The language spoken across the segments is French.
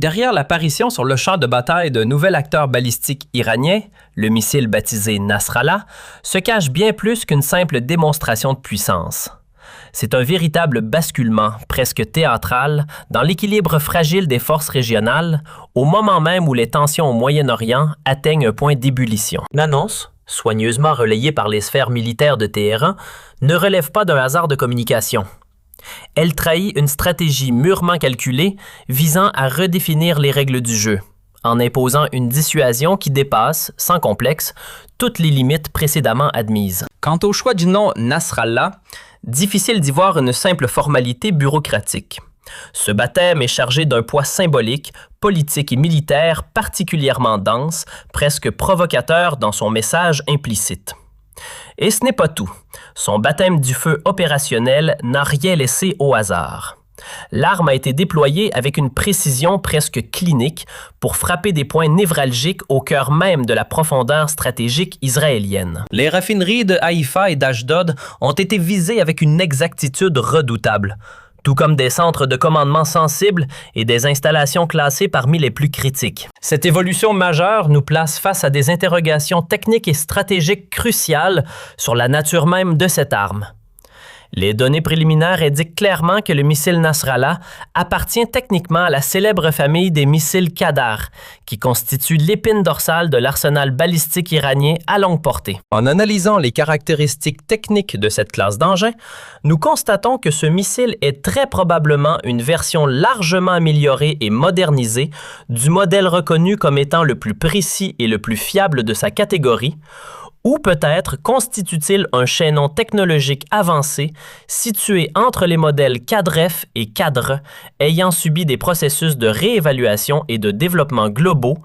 Derrière l'apparition sur le champ de bataille d'un nouvel acteur balistique iranien, le missile baptisé Nasrallah, se cache bien plus qu'une simple démonstration de puissance. C'est un véritable basculement, presque théâtral, dans l'équilibre fragile des forces régionales, au moment même où les tensions au Moyen-Orient atteignent un point d'ébullition. L'annonce, soigneusement relayée par les sphères militaires de Téhéran, ne relève pas d'un hasard de communication. Elle trahit une stratégie mûrement calculée visant à redéfinir les règles du jeu, en imposant une dissuasion qui dépasse, sans complexe, toutes les limites précédemment admises. Quant au choix du nom Nasrallah, difficile d'y voir une simple formalité bureaucratique. Ce baptême est chargé d'un poids symbolique, politique et militaire particulièrement dense, presque provocateur dans son message implicite. Et ce n'est pas tout. Son baptême du feu opérationnel n'a rien laissé au hasard. L'arme a été déployée avec une précision presque clinique pour frapper des points névralgiques au cœur même de la profondeur stratégique israélienne. Les raffineries de Haïfa et d'Ashdod ont été visées avec une exactitude redoutable, tout comme des centres de commandement sensibles et des installations classées parmi les plus critiques. Cette évolution majeure nous place face à des interrogations techniques et stratégiques cruciales sur la nature même de cette arme. Les données préliminaires indiquent clairement que le missile Nasrallah appartient techniquement à la célèbre famille des missiles Qadar, qui constitue l'épine dorsale de l'arsenal balistique iranien à longue portée. En analysant les caractéristiques techniques de cette classe d'engins, nous constatons que ce missile est très probablement une version largement améliorée et modernisée du modèle reconnu comme étant le plus précis et le plus fiable de sa catégorie, ou peut-être constitue-t-il un chaînon technologique avancé situé entre les modèles Qadref et Qadr, ayant subi des processus de réévaluation et de développement globaux,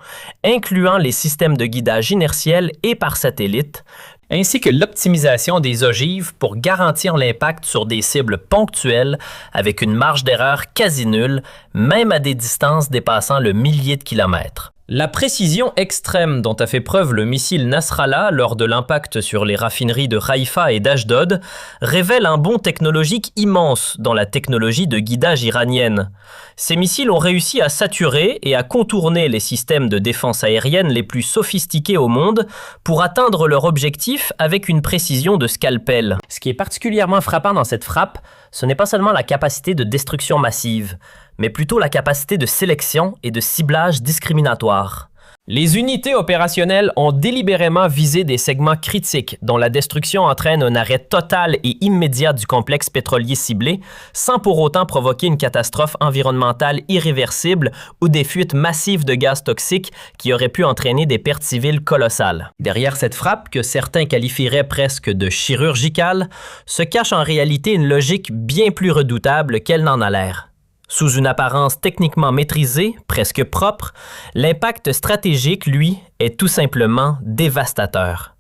incluant les systèmes de guidage inertiel et par satellite, ainsi que l'optimisation des ogives pour garantir l'impact sur des cibles ponctuelles avec une marge d'erreur quasi nulle, même à des distances dépassant le millier de kilomètres. La précision extrême dont a fait preuve le missile Nasrallah lors de l'impact sur les raffineries de Haïfa et d'Ashdod révèle un bond technologique immense dans la technologie de guidage iranienne. Ces missiles ont réussi à saturer et à contourner les systèmes de défense aérienne les plus sophistiqués au monde pour atteindre leur objectif avec une précision de scalpel. Ce qui est particulièrement frappant dans cette frappe, ce n'est pas seulement la capacité de destruction massive, mais plutôt la capacité de sélection et de ciblage discriminatoire. Les unités opérationnelles ont délibérément visé des segments critiques dont la destruction entraîne un arrêt total et immédiat du complexe pétrolier ciblé, sans pour autant provoquer une catastrophe environnementale irréversible ou des fuites massives de gaz toxiques qui auraient pu entraîner des pertes civiles colossales. Derrière cette frappe, que certains qualifieraient presque de chirurgicale, se cache en réalité une logique bien plus redoutable qu'elle n'en a l'air. Sous une apparence techniquement maîtrisée, presque propre, l'impact stratégique, lui, est tout simplement dévastateur.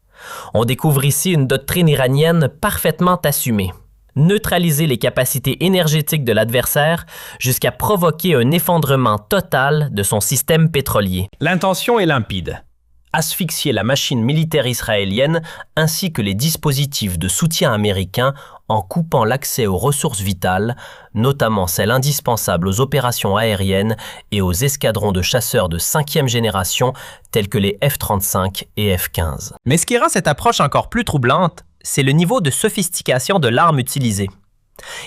On découvre ici une doctrine iranienne parfaitement assumée. Neutraliser les capacités énergétiques de l'adversaire jusqu'à provoquer un effondrement total de son système pétrolier. L'intention est limpide. Asphyxier la machine militaire israélienne ainsi que les dispositifs de soutien américains en coupant l'accès aux ressources vitales, notamment celles indispensables aux opérations aériennes et aux escadrons de chasseurs de 5e génération tels que les F-35 et F-15. Mais ce qui rend cette approche encore plus troublante, c'est le niveau de sophistication de l'arme utilisée.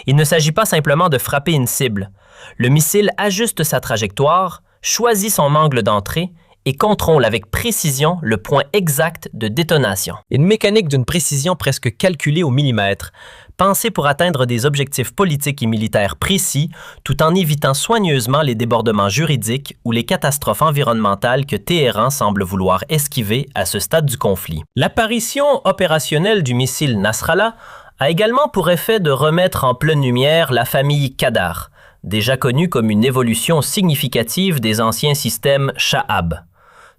Il ne s'agit pas simplement de frapper une cible. Le missile ajuste sa trajectoire, choisit son angle d'entrée et contrôle avec précision le point exact de détonation. Une mécanique d'une précision presque calculée au millimètre, pensée pour atteindre des objectifs politiques et militaires précis, tout en évitant soigneusement les débordements juridiques ou les catastrophes environnementales que Téhéran semble vouloir esquiver à ce stade du conflit. L'apparition opérationnelle du missile Nasrallah a également pour effet de remettre en pleine lumière la famille Qadar, déjà connue comme une évolution significative des anciens systèmes Shahab.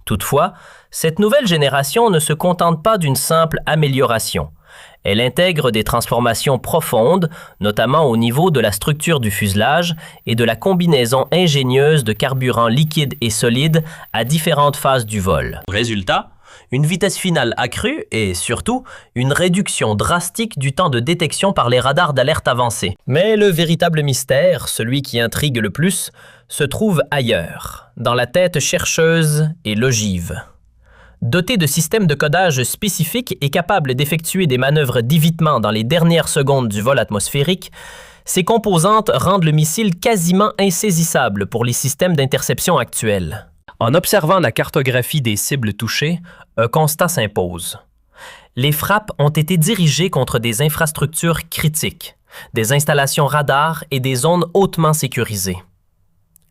Toutefois, cette nouvelle génération ne se contente pas d'une simple amélioration. Elle intègre des transformations profondes, notamment au niveau de la structure du fuselage et de la combinaison ingénieuse de carburants liquides et solides à différentes phases du vol. Résultat, une vitesse finale accrue et, surtout, une réduction drastique du temps de détection par les radars d'alerte avancés. Mais le véritable mystère, celui qui intrigue le plus, se trouve ailleurs, dans la tête chercheuse et l'ogive. Doté de systèmes de codage spécifiques et capable d'effectuer des manœuvres d'évitement dans les dernières secondes du vol atmosphérique, ces composantes rendent le missile quasiment insaisissable pour les systèmes d'interception actuels. En observant la cartographie des cibles touchées, un constat s'impose. Les frappes ont été dirigées contre des infrastructures critiques, des installations radars et des zones hautement sécurisées.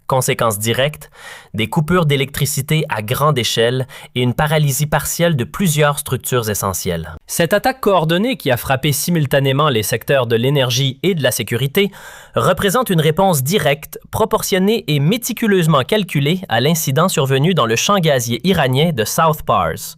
Conséquence directe, des coupures d'électricité à grande échelle et une paralysie partielle de plusieurs structures essentielles. Cette attaque coordonnée qui a frappé simultanément les secteurs de l'énergie et de la sécurité représente une réponse directe, proportionnée et méticuleusement calculée à l'incident survenu dans le champ gazier iranien de South Pars.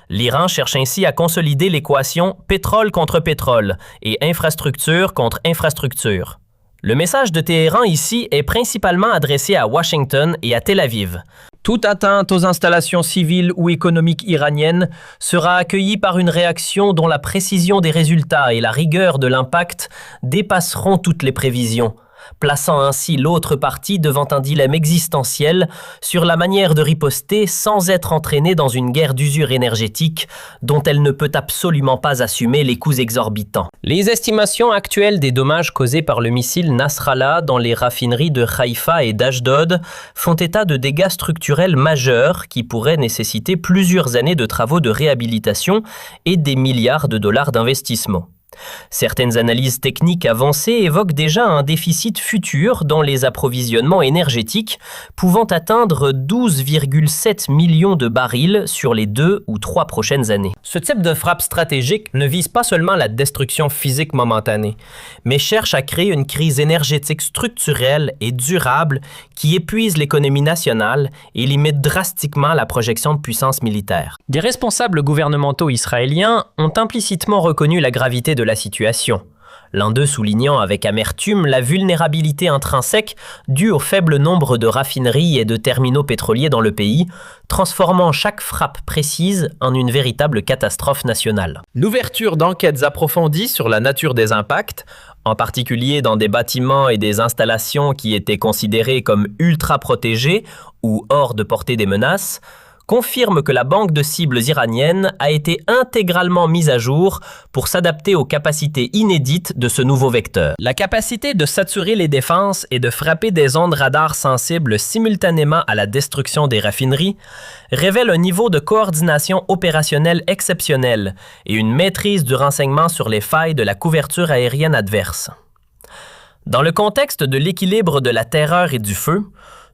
L'Iran cherche ainsi à consolider l'équation pétrole contre pétrole et infrastructure contre infrastructure. Le message de Téhéran ici est principalement adressé à Washington et à Tel Aviv. Toute atteinte aux installations civiles ou économiques iraniennes sera accueillie par une réaction dont la précision des résultats et la rigueur de l'impact dépasseront toutes les prévisions, plaçant ainsi l'autre partie devant un dilemme existentiel sur la manière de riposter sans être entraînée dans une guerre d'usure énergétique dont elle ne peut absolument pas assumer les coûts exorbitants. Les estimations actuelles des dommages causés par le missile Nasrallah dans les raffineries de Haïfa et d'Ashdod font état de dégâts structurels majeurs qui pourraient nécessiter plusieurs années de travaux de réhabilitation et des milliards de dollars d'investissement. Certaines analyses techniques avancées évoquent déjà un déficit futur dans les approvisionnements énergétiques pouvant atteindre 12,7 millions de barils sur les 2 ou 3 prochaines années. Ce type de frappe stratégique ne vise pas seulement la destruction physique momentanée, mais cherche à créer une crise énergétique structurelle et durable qui épuise l'économie nationale et limite drastiquement la projection de puissance militaire. Des responsables gouvernementaux israéliens ont implicitement reconnu la gravité de la situation, l'un d'eux soulignant avec amertume la vulnérabilité intrinsèque due au faible nombre de raffineries et de terminaux pétroliers dans le pays, transformant chaque frappe précise en une véritable catastrophe nationale. L'ouverture d'enquêtes approfondies sur la nature des impacts, en particulier dans des bâtiments et des installations qui étaient considérés comme ultra protégés ou hors de portée des menaces, confirme que la banque de cibles iranienne a été intégralement mise à jour pour s'adapter aux capacités inédites de ce nouveau vecteur. La capacité de saturer les défenses et de frapper des ondes radars sensibles simultanément à la destruction des raffineries révèle un niveau de coordination opérationnelle exceptionnel et une maîtrise du renseignement sur les failles de la couverture aérienne adverse. Dans le contexte de l'équilibre de la terreur et du feu,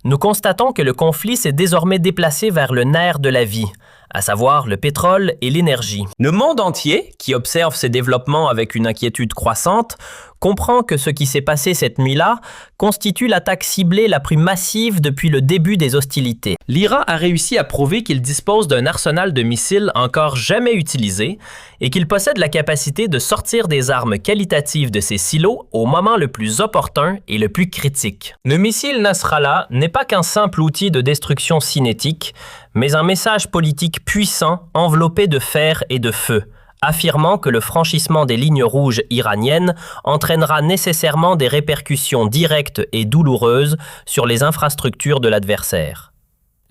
nous constatons que le conflit s'est désormais déplacé vers le nerf de la vie, à savoir le pétrole et l'énergie. Le monde entier, qui observe ces développements avec une inquiétude croissante, comprend que ce qui s'est passé cette nuit-là constitue l'attaque ciblée la plus massive depuis le début des hostilités. L'Iran a réussi à prouver qu'il dispose d'un arsenal de missiles encore jamais utilisé et qu'il possède la capacité de sortir des armes qualitatives de ses silos au moment le plus opportun et le plus critique. Le missile Nasrallah n'est pas qu'un simple outil de destruction cinétique, mais un message politique puissant enveloppé de fer et de feu, affirmant que le franchissement des lignes rouges iraniennes entraînera nécessairement des répercussions directes et douloureuses sur les infrastructures de l'adversaire.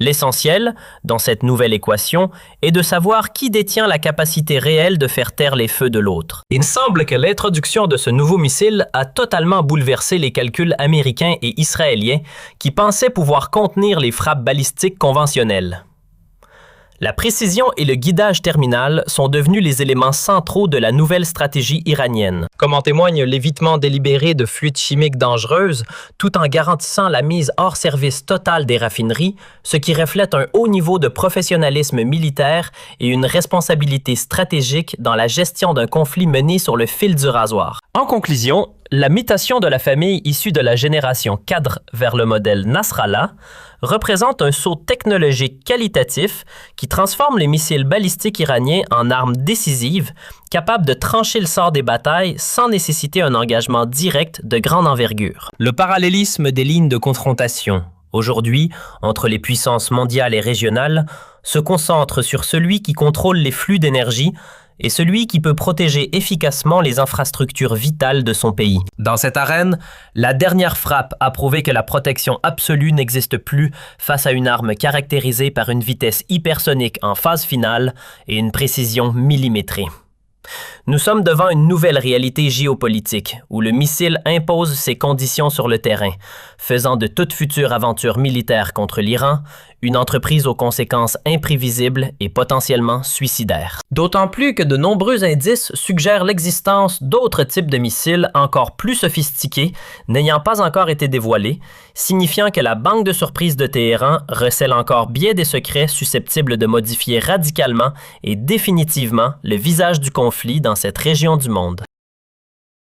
L'essentiel, dans cette nouvelle équation, est de savoir qui détient la capacité réelle de faire taire les feux de l'autre. Il semble que l'introduction de ce nouveau missile a totalement bouleversé les calculs américains et israéliens qui pensaient pouvoir contenir les frappes balistiques conventionnelles. La précision et le guidage terminal sont devenus les éléments centraux de la nouvelle stratégie iranienne, comme en témoigne l'évitement délibéré de fluides chimiques dangereuses, tout en garantissant la mise hors service totale des raffineries, ce qui reflète un haut niveau de professionnalisme militaire et une responsabilité stratégique dans la gestion d'un conflit mené sur le fil du rasoir. En conclusion, la mutation de la famille issue de la génération cadre vers le modèle Nasrallah représente un saut technologique qualitatif qui transforme les missiles balistiques iraniens en armes décisives capables de trancher le sort des batailles sans nécessiter un engagement direct de grande envergure. Le parallélisme des lignes de confrontation, aujourd'hui, entre les puissances mondiales et régionales, se concentre sur celui qui contrôle les flux d'énergie et celui qui peut protéger efficacement les infrastructures vitales de son pays. Dans cette arène, la dernière frappe a prouvé que la protection absolue n'existe plus face à une arme caractérisée par une vitesse hypersonique en phase finale et une précision millimétrée. Nous sommes devant une nouvelle réalité géopolitique où le missile impose ses conditions sur le terrain, faisant de toute future aventure militaire contre l'Iran une entreprise aux conséquences imprévisibles et potentiellement suicidaires. D'autant plus que de nombreux indices suggèrent l'existence d'autres types de missiles encore plus sophistiqués n'ayant pas encore été dévoilés, signifiant que la banque de surprises de Téhéran recèle encore bien des secrets susceptibles de modifier radicalement et définitivement le visage du conflit dans cette région du monde.